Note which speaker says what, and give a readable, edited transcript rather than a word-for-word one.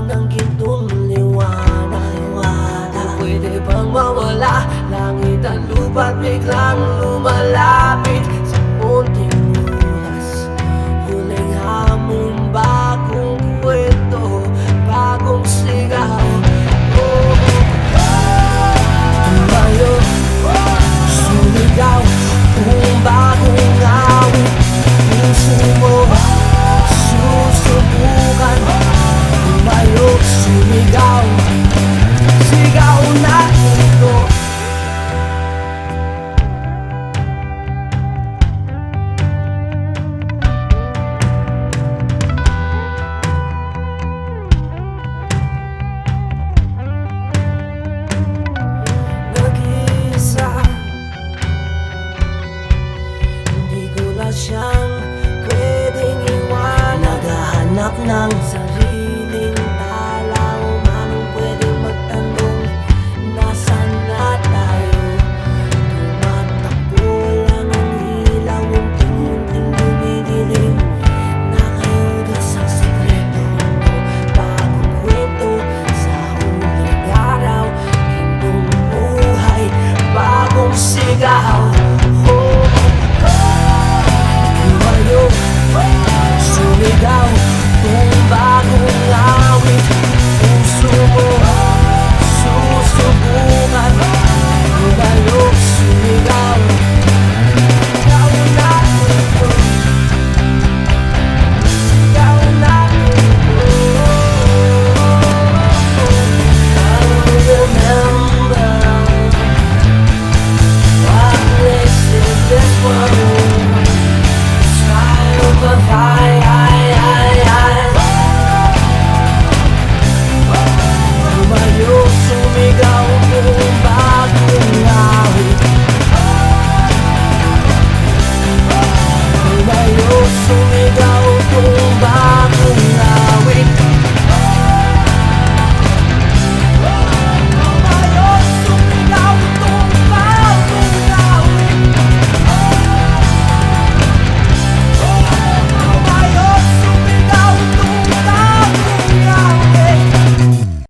Speaker 1: ng gintong liwanag. Pwede bang mawala langit at lupa't biglang lumalapit sa munting oras? Huling hamon, bagong kwento, bagong sigaw. Tumayo, sumigaw, kung bagong awit puso mo susubukan. Tumayo, sumigaw, sigaw na ito. Nag-iisa, hindi ko na siyang pwedeng iwanan. Naghahanap ng sarili